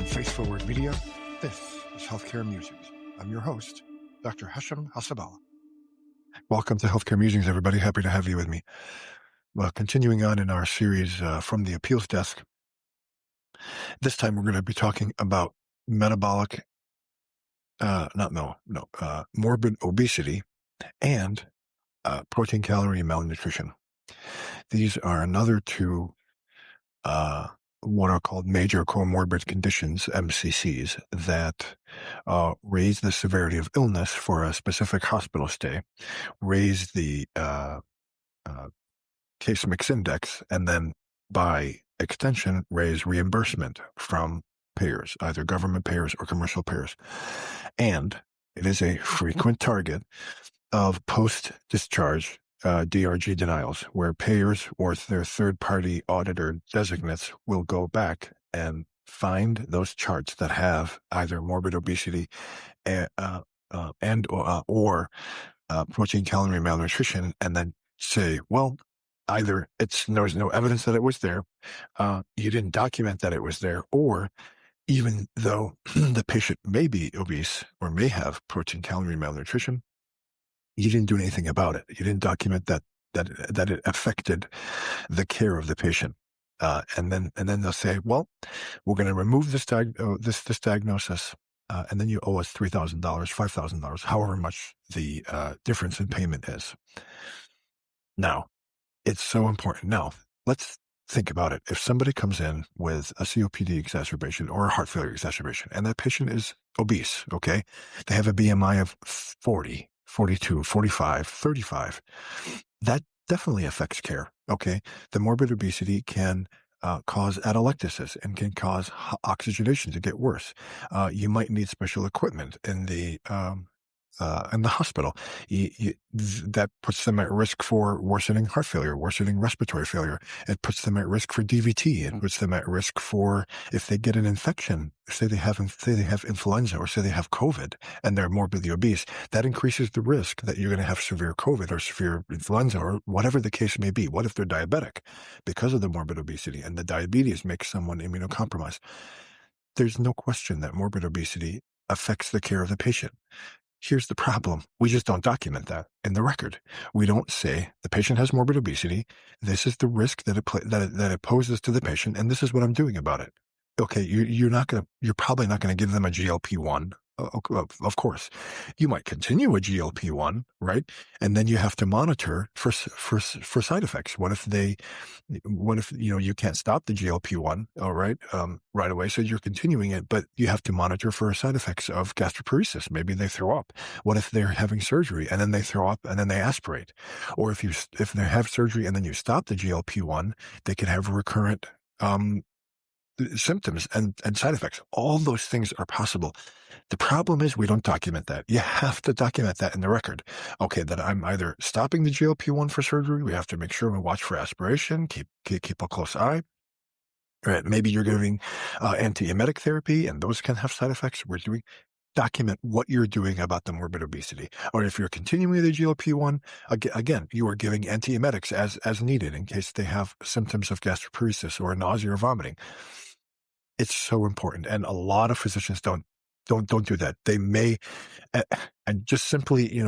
Faith Forward Media, this is Healthcare Musings. I'm your host, Dr. Hassaballa. Welcome to Healthcare Musings, everybody. Happy to have you with me. Well, continuing on in our series from the appeals desk, this time we're going to be talking about morbid obesity and protein calorie malnutrition. These are another two what are called major comorbid conditions, MCCs, that raise the severity of illness for a specific hospital stay, raise the case mix index, and then by extension raise reimbursement from payers, either government payers or commercial payers. And it is a frequent target of post-discharge DRG denials, where payers or their third-party auditor designates will go back and find those charts that have either morbid obesity or protein calorie malnutrition, and then say, well, either there's no evidence that it was there, you didn't document that it was there, or even though the patient may be obese or may have protein calorie malnutrition, you didn't do anything about it. You didn't document that it affected the care of the patient. And then they'll say, well, we're going to remove this diagnosis, and then you owe us $3,000, $5,000, however much the difference in payment is. Now, it's so important. Now, let's think about it. If somebody comes in with a COPD exacerbation or a heart failure exacerbation, and that patient is obese, okay? They have a BMI of 40, 42, 45, 35. That definitely affects care, okay? The morbid obesity can cause atelectasis and can cause oxygenation to get worse. You might need special equipment in the hospital. That puts them at risk for worsening heart failure, worsening respiratory failure. It puts them at risk for DVT. It puts them at risk for, if they get an infection, say they have influenza, or say they have COVID and they're morbidly obese, that increases the risk that you're going to have severe COVID or severe influenza or whatever the case may be. What if they're diabetic because of the morbid obesity, and the diabetes makes someone immunocompromised? There's no question that morbid obesity affects the care of the patient. Here's the problem. We just don't document that in the record. We don't say the patient has morbid obesity. This is the risk that it poses to the patient, and this is what I'm doing about it. Okay, you're probably not going to give them a GLP-1. Of course, you might continue a GLP-1, right? And then you have to monitor for side effects. What if you can't stop the GLP-1, all right, right away? So you're continuing it, but you have to monitor for side effects of gastroparesis. Maybe they throw up. What if they're having surgery and then they throw up and then they aspirate? Or if they have surgery and then you stop the GLP-1, they can have recurrent symptoms and side effects. All those things are possible. The problem is we don't document that. You have to document that in the record. Okay, that I'm either stopping the GLP-1 for surgery. We have to make sure we watch for aspiration, keep a close eye. Right? Maybe you're giving antiemetic therapy, and those can have side effects. Document what you're doing about the morbid obesity. Or if you're continuing the GLP-1, again, you are giving antiemetics as needed in case they have symptoms of gastroparesis or nausea or vomiting. It's so important. And a lot of physicians don't do that. They may, and just simply,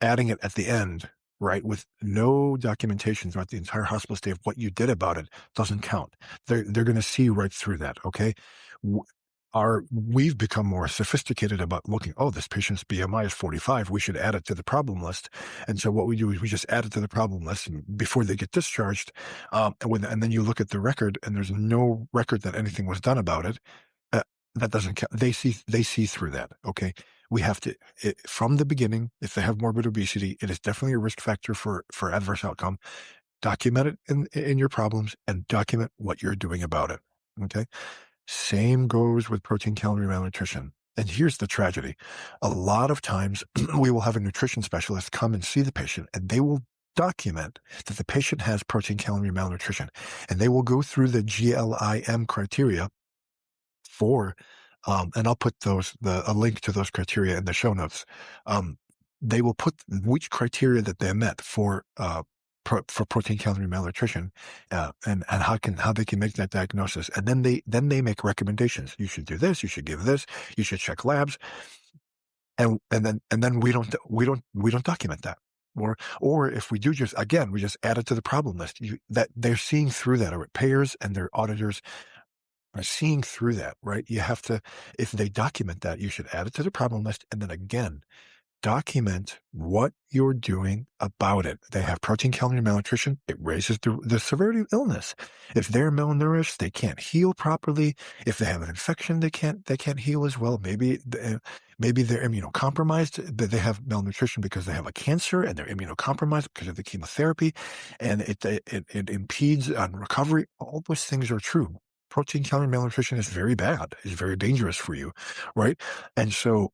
adding it at the end, right, with no documentation throughout the entire hospital stay of what you did about it doesn't count. They're going to see right through that. Okay. We've become more sophisticated about looking, this patient's BMI is 45. We should add it to the problem list. And so what we do is we just add it to the problem list before they get discharged. And then you look at the record and there's no record that anything was done about it. That doesn't count. They see through that. Okay. We have to, from the beginning, if they have morbid obesity, it is definitely a risk factor for adverse outcome. Document it in your problems and document what you're doing about it. Okay. Same goes with protein calorie malnutrition. And here's the tragedy. A lot of times we will have a nutrition specialist come and see the patient, and they will document that the patient has protein calorie malnutrition. And they will go through the GLIM criteria for, and I'll put a link to those criteria in the show notes. They will put which criteria that they met for for protein calorie malnutrition, and how they can make that diagnosis, and then they make recommendations. You should do this. You should give this. You should check labs, and then we don't document that. Or if we do, we just add it to the problem list. That they're seeing through that, or payers and their auditors are seeing through that, right? You have to, if they document that, you should add it to the problem list, and then again, document what you're doing about it. They have protein calorie malnutrition. It raises the severity of illness. If they're malnourished, they can't heal properly. If they have an infection, they can't heal as well. Maybe they're immunocompromised, but they have malnutrition because they have a cancer and they're immunocompromised because of the chemotherapy, and it impedes on recovery. All those things are true. Protein calorie malnutrition is very bad. It's very dangerous for you, right? And so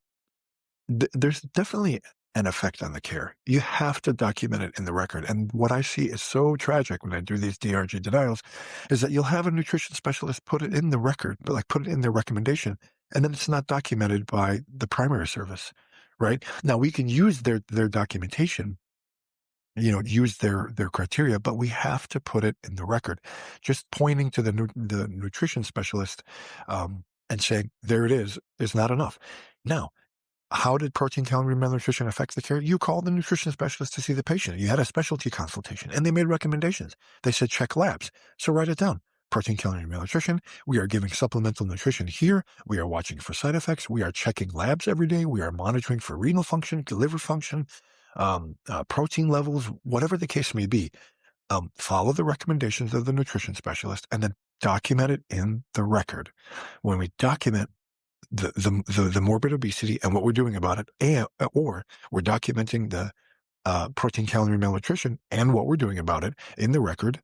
there's definitely an effect on the care. You have to document it in the record. And what I see is so tragic when I do these DRG denials is that you'll have a nutrition specialist put it in the record, but like put it in their recommendation, and then it's not documented by the primary service, right? Now we can use their documentation, use their criteria, but we have to put it in the record. Just pointing to the nutrition specialist and saying, there it is not enough. Now, how did protein calorie malnutrition affect the care? You called the nutrition specialist to see the patient. You had a specialty consultation, and they made recommendations. They said, check labs. So write it down. Protein calorie malnutrition. We are giving supplemental nutrition here. We are watching for side effects. We are checking labs every day. We are monitoring for renal function, liver function, protein levels, whatever the case may be. Follow the recommendations of the nutrition specialist, and then document it in the record. When we document the morbid obesity and what we're doing about it, or we're documenting the protein calorie malnutrition and what we're doing about it in the record,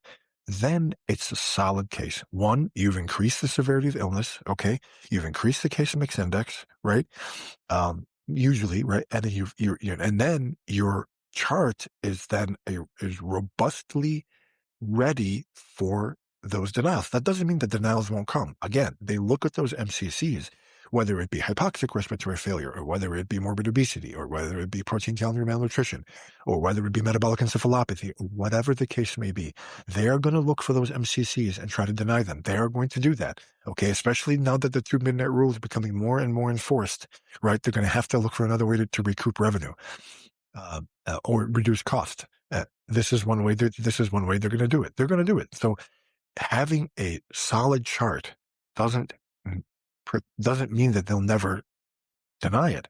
then it's a solid case. One, you've increased the severity of illness. Okay, you've increased the case mix index, right? Usually, right, and then and then your chart is robustly ready for those denials. That doesn't mean the denials won't come. Again, they look at those MCCs, whether it be hypoxic respiratory failure, or whether it be morbid obesity, or whether it be protein calorie malnutrition, or whether it be metabolic encephalopathy, whatever the case may be. They are going to look for those MCCs and try to deny them. They are going to do that, okay? Especially now that the 2 midnight rule is becoming more and more enforced, right? They're going to have to look for another way to recoup revenue or reduce cost. This is one way. This is one way they're going to do it. They're going to do it. So having a solid chart doesn't mean that they'll never deny it.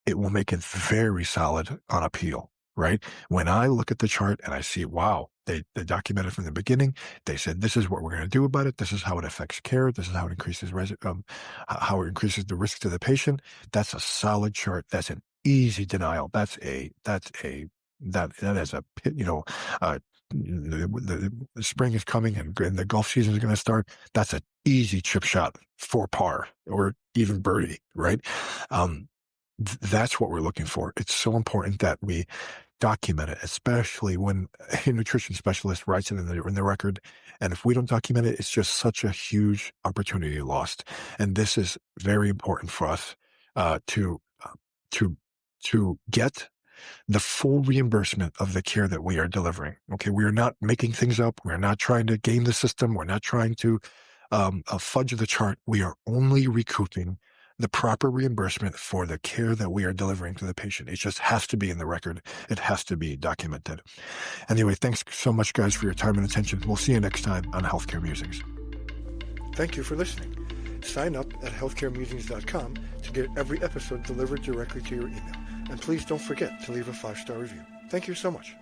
It will make it very solid on appeal, right? When I look at the chart and I see, wow, they documented from the beginning. They said, this is what we're going to do about it. This is how it affects care. This is how it increases the risk to the patient. That's a solid chart. That's an easy denial. That is a, the spring is coming and the golf season is going to start. That's an easy chip shot for par or even birdie, right? That's what we're looking for. It's so important that we document it, especially when a nutrition specialist writes it in the record. And if we don't document it, it's just such a huge opportunity lost. And this is very important for us to get the full reimbursement of the care that we are delivering. Okay, we are not making things up. We're not trying to game the system. We're not trying to fudge the chart. We are only recouping the proper reimbursement for the care that we are delivering to the patient. It just has to be in the record. It has to be documented. Anyway, thanks so much, guys, for your time and attention. We'll see you next time on Healthcare Musings. Thank you for listening. Sign up at healthcaremusings.com to get every episode delivered directly to your email. And please don't forget to leave a 5-star review. Thank you so much.